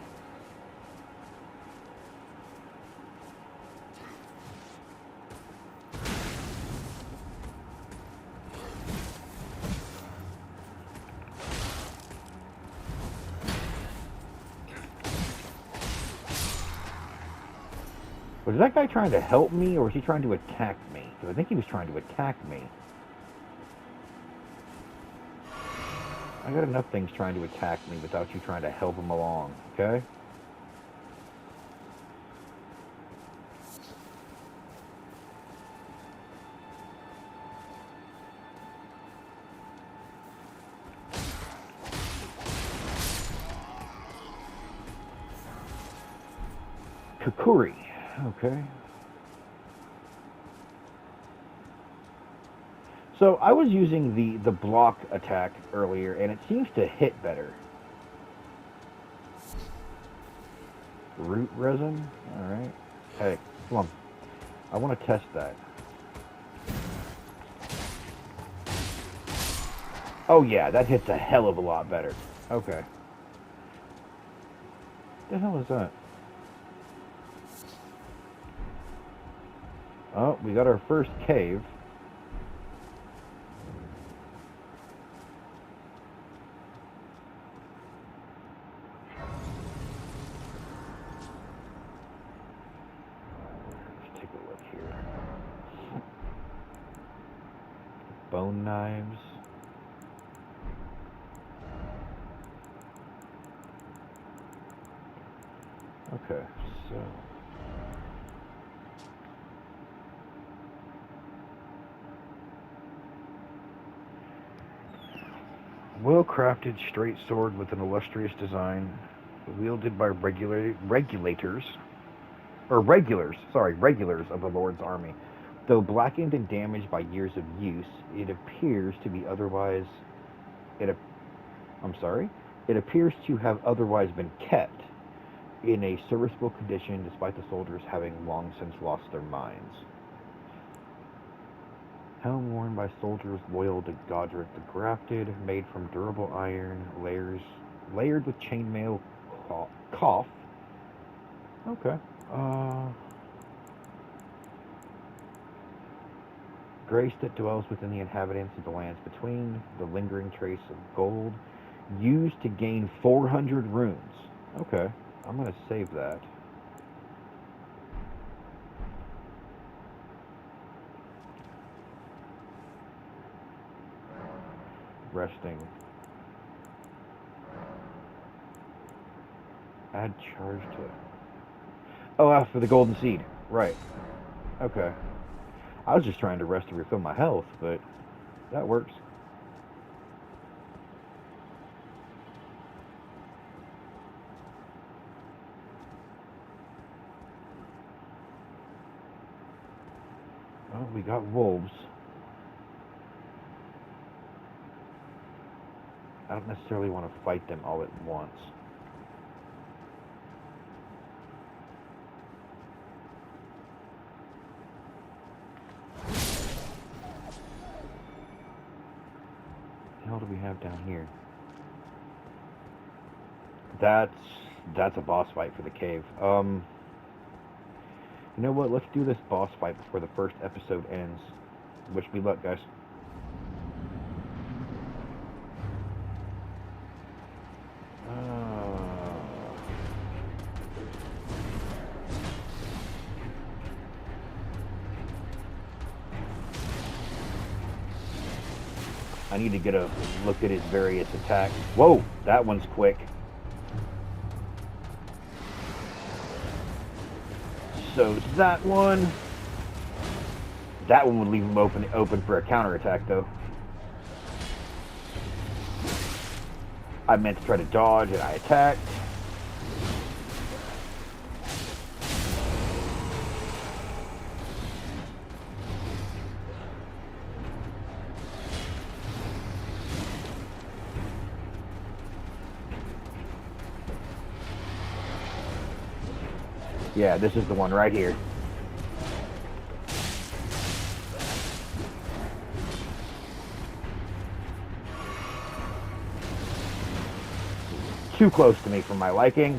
A: Was that guy trying to help me, or was he trying to attack me? Because I think he was trying to attack me. I got enough things trying to attack me without you trying to help him along, okay? Kukuri, okay. So I was using the block attack earlier, and it seems to hit better. Root resin? Alright. Hey, come on. I want to test that. Oh yeah, that hits a hell of a lot better. Okay. What the hell is that? Oh, we got our first cave. Let's take a look here. Bone knives. Okay, so... Well-crafted straight sword with an illustrious design, wielded by regulars of the Lord's army. Though blackened and damaged by years of use, it appears to be otherwise... It appears to have otherwise been kept in a serviceable condition despite the soldiers having long since lost their minds. Helm worn by soldiers loyal to Godric the Grafted, made from durable iron, layered with chainmail cough. Okay. Grace that dwells within the inhabitants of the lands between, the lingering trace of gold, used to gain 400 runes. Okay, I'm gonna save that. Resting. Add charge to it. Oh, for the golden seed. Right. Okay. I was just trying to rest to refill my health, but that works. Oh, we got wolves. I don't necessarily want to fight them all at once. What the hell do we have down here? That's a boss fight for the cave. You know what? Let's do this boss fight before the first episode ends. Wish me luck, guys. I need to get a look at his various attacks. Whoa, that one's quick. So's that one. That one would leave him open for a counterattack, though. I meant to try to dodge, and I attacked. Yeah, this is the one right here. Too close to me for my liking.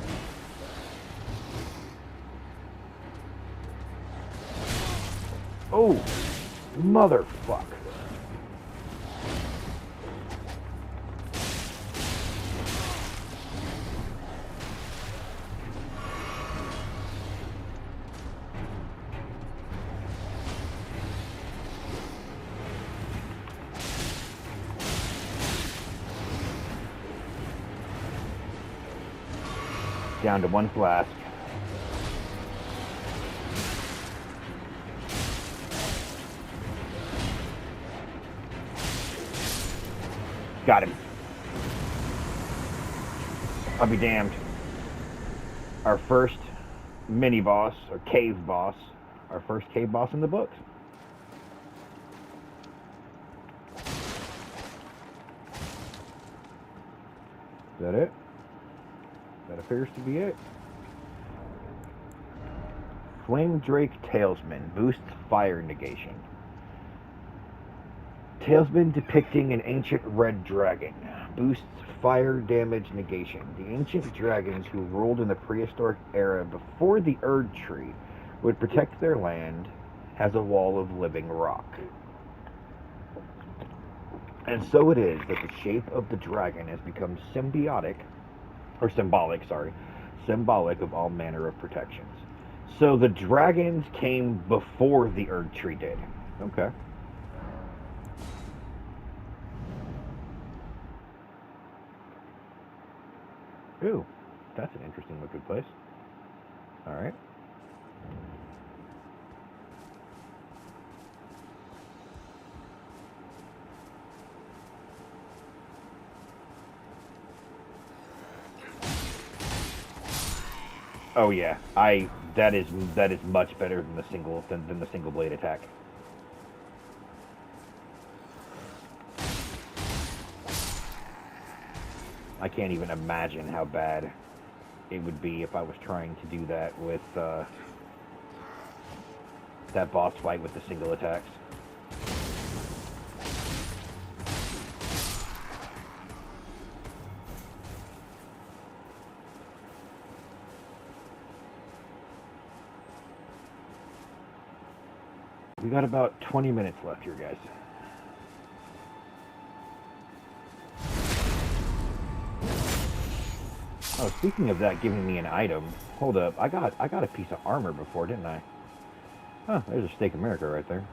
A: Oh, motherfuck. Down to one flask. Got him. I'll be damned. Our first mini boss, or cave boss. Our first cave boss in the books. Is that it? That appears to be it. Flame Drake Talesman boosts fire negation. Talesman depicting an ancient red dragon boosts fire damage negation. The ancient dragons who ruled in the prehistoric era before the Erd Tree would protect their land has a wall of living rock. And so it is that the shape of the dragon has become symbolic of all manner of protections. So the dragons came before the Erd Tree did. Okay. Ooh, that's an interesting looking place. Alright. Oh yeah, that is much better than the single blade attack. I can't even imagine how bad it would be if I was trying to do that with that boss fight with the single attacks. We got about 20 minutes left here, guys. Oh, speaking of that giving me an item, hold up, I got a piece of armor before, didn't I? Huh, there's a Stake America right there.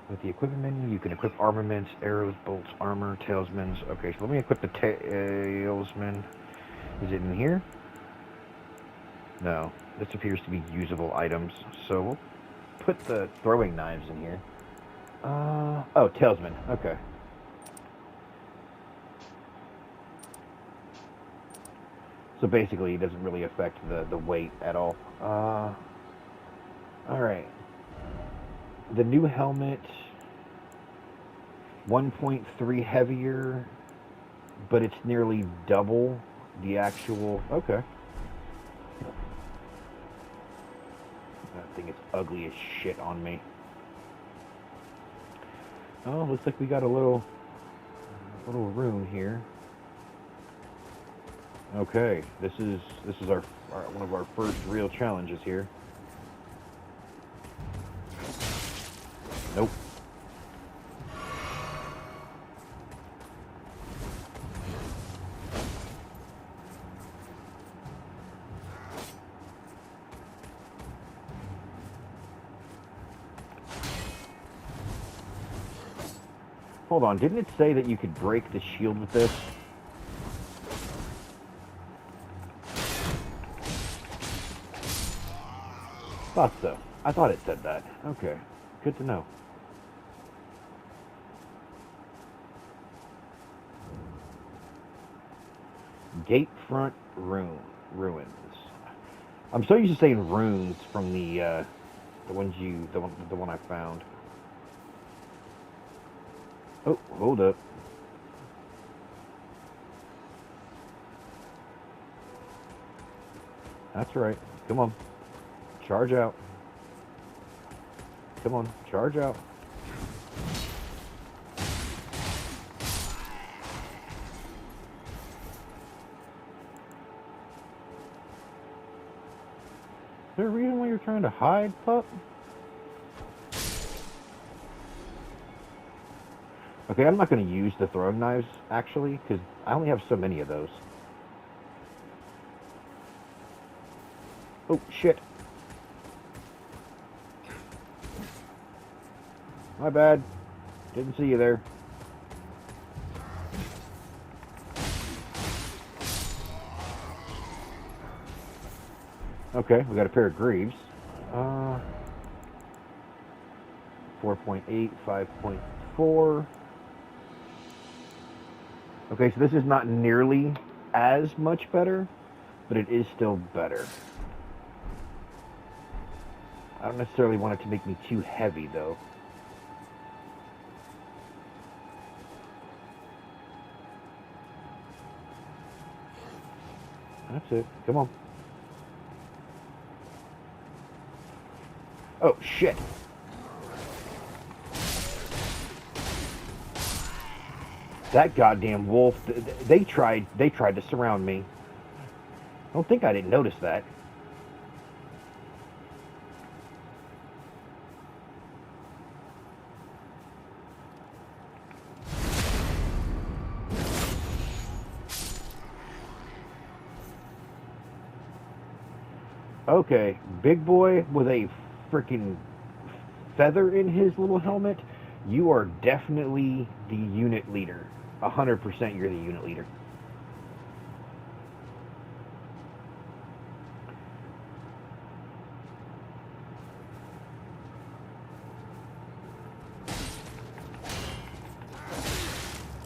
A: With the equipment menu, you can equip armaments, arrows, bolts, armor, talesmans. Okay, so let me equip the talesman. Is it in here? No, this appears to be usable items, so we'll put the throwing knives in here. Oh, talesman, okay. So basically, it doesn't really affect the weight at all. Alright. The new helmet, 1.3 heavier, but it's nearly double the actual... Okay. That thing is ugly as shit on me. Oh, looks like we got a little room here. Okay, this is our one of our first real challenges here. Nope. Hold on, didn't it say that you could break the shield with this? Thought so. I thought it said that. Okay, good to know. Gatefront ruins. I'm so used to saying runes from the one I found. Oh, hold up. That's right. Come on. Charge out. Come on, charge out. Is there a reason why you're trying to hide, pup? Okay, I'm not going to use the throwing knives, actually, because I only have so many of those. Oh, shit. My bad. Didn't see you there. Okay, we got a pair of greaves. 4.8, 5.4. Okay, so this is not nearly as much better, but it is still better. I don't necessarily want it to make me too heavy, though. That's it. Come on. Oh, shit. That goddamn wolf, they tried to surround me. Don't think I didn't notice that. Okay, big boy with a freaking feather in his little helmet, you are definitely the unit leader. 100% you're the unit leader.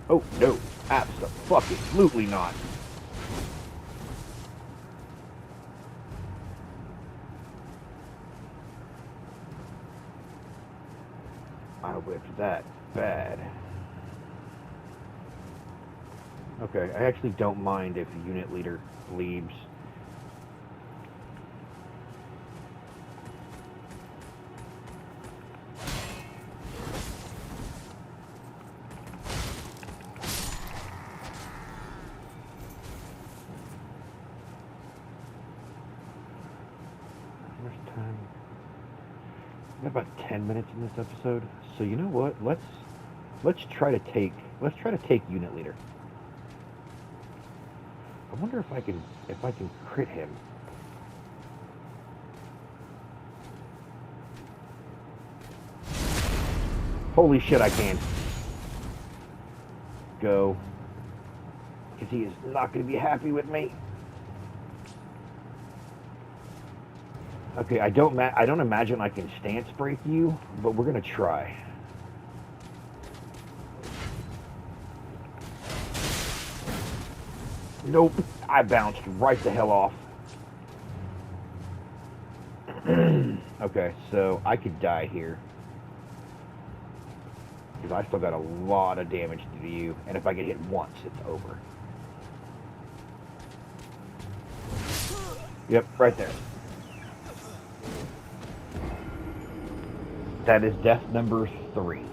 A: Oh, no. Absolutely not. I whipped that bad. Okay, I actually don't mind if the unit leader leaves. How much time? We got about 10 minutes in this episode. So you know what? Let's try to take unit leader. I wonder if I can crit him. Holy shit, I can. Go. Because he is not going to be happy with me. Okay, I don't imagine I can stance break you, but we're going to try. Nope, I bounced right the hell off. Okay, so I could die here. Because I still got a lot of damage to do you, and if I get hit once, it's over. Yep, right there. That is death number 3.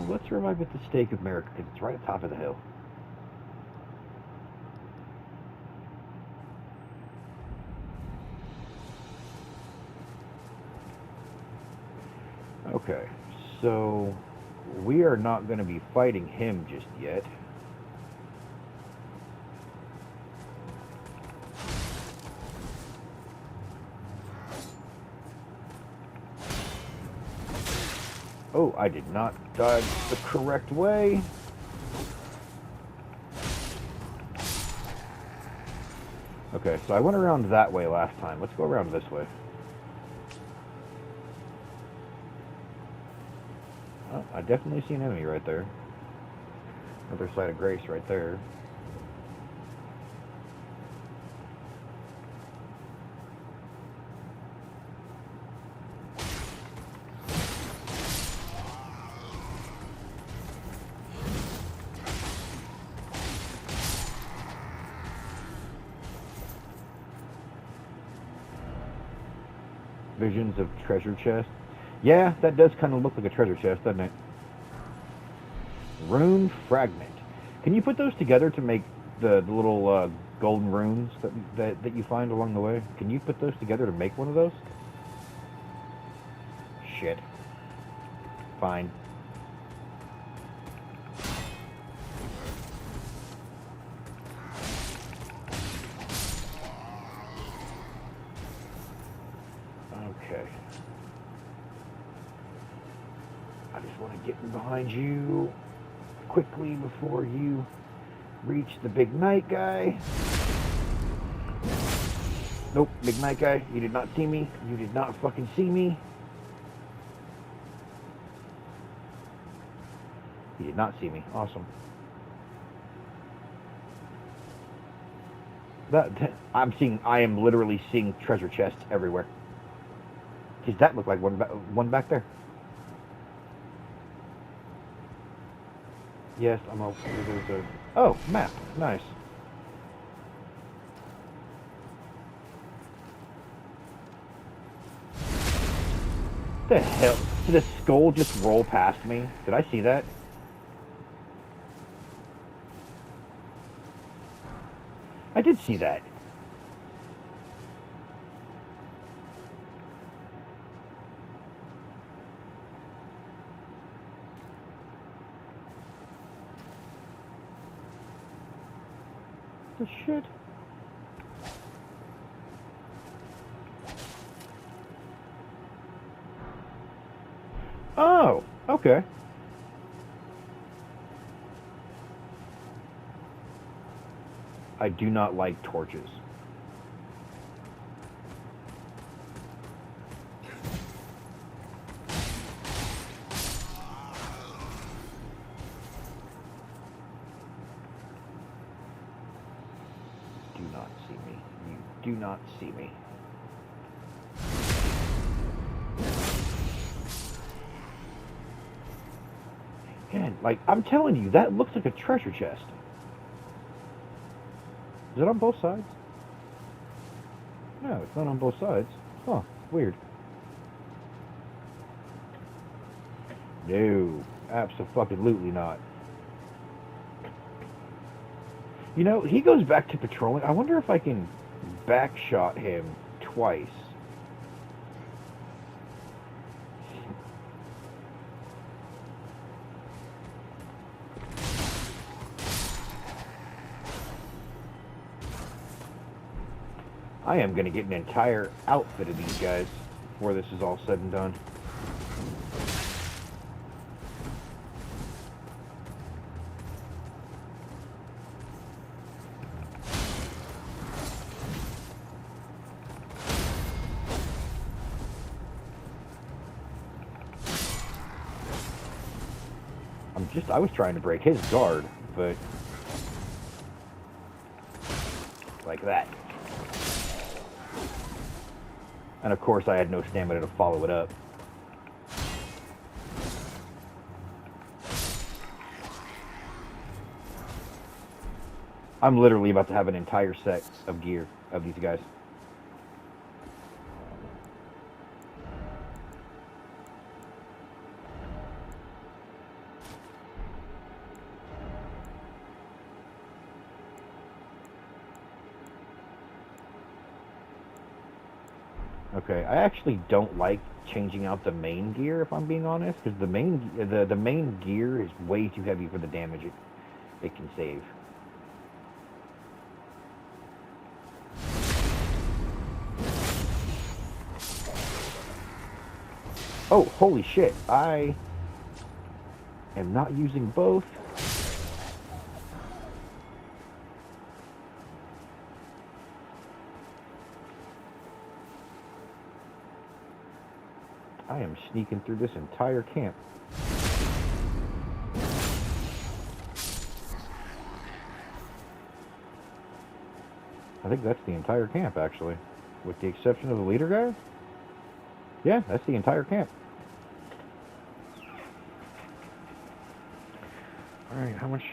A: Let's revive at the Stake of America, because it's right at the top of the hill. Okay, so we are not going to be fighting him just yet. Oh, I did not dodge the correct way. Okay, so I went around that way last time. Let's go around this way. Oh, I definitely see an enemy right there. Another side of grace right there. Visions of treasure chest. Yeah, that does kind of look like a treasure chest, doesn't it? Rune fragment. Can you put those together to make the little golden runes that you find along the way? Can you put those together to make one of those? Shit. Fine. Okay. I just want to get behind you quickly before you reach the big night guy. Nope, big night guy, you did not see me. You did not fucking see me. You did not see me. Awesome. I am literally seeing treasure chests everywhere. Does that look like one back there? Yes, I'm over. There's a... Oh, map. Nice. The hell? Did a skull just roll past me? Did I see that? I did see that. The shit? Oh, okay. I do not like torches. Do not see me. You do not see me. Man, like, I'm telling you, that looks like a treasure chest. Is it on both sides? No, it's not on both sides. Huh, weird. No, abso-fucking-lutely not. You know, he goes back to patrolling. I wonder if I can backshot him twice. I am going to get an entire outfit of these guys before this is all said and done. I was trying to break his guard, but like that. And of course I had no stamina to follow it up. I'm literally about to have an entire set of gear of these guys. Okay, I actually don't like changing out the main gear, if I'm being honest, because the main gear is way too heavy for the damage it can save. Oh, holy shit! I am not using both. I am sneaking through this entire camp. I think that's the entire camp, actually. With the exception of the leader guy? Yeah, that's the entire camp. Alright, how much?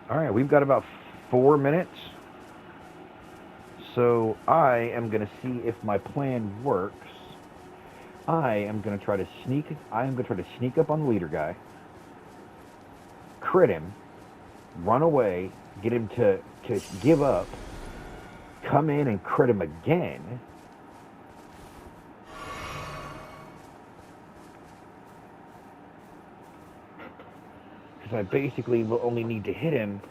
A: Alright, we've got about 4 minutes. So I am going to see if my plan works. I am going to try to sneak up on the leader guy, crit him, run away, get him to give up, come in and crit him again. Because I basically will only need to hit him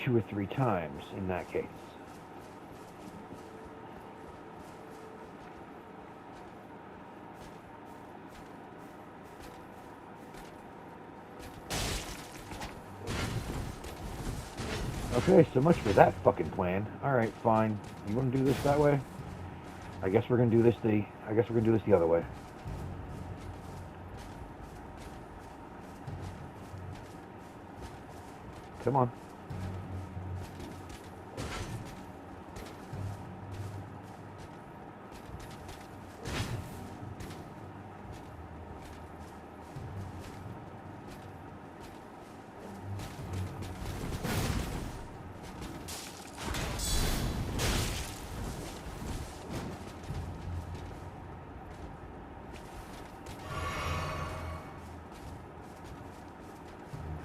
A: 2 or 3 times in that case. Okay, so much for that fucking plan. Alright, fine. You wanna do this that way? I guess we're gonna do this the other way. Come on.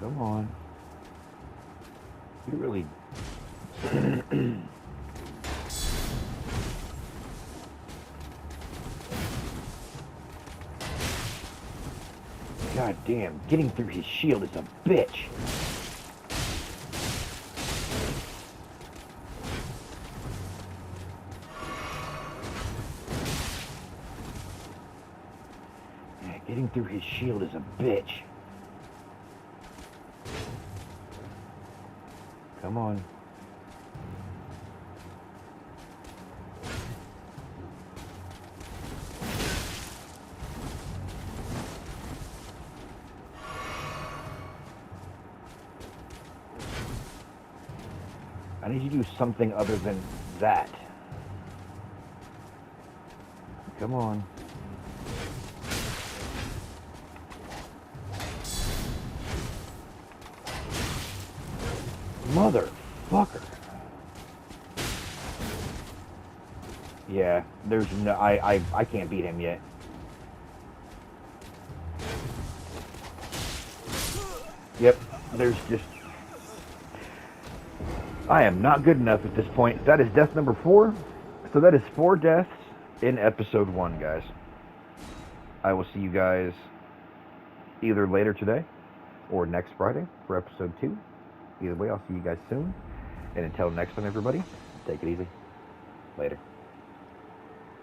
A: Come on. You really... God damn, getting through his shield is a bitch. Yeah, getting through his shield is a bitch. Come on. I need you to do something other than that. Come on. Motherfucker. Yeah, there's no... I can't beat him yet. Yep, there's just... I am not good enough at this point. That is death number 4. So that is 4 deaths in episode 1, guys. I will see you guys either later today or next Friday for episode 2. Either way, I'll see you guys soon. And until next time, everybody, take it easy. Later.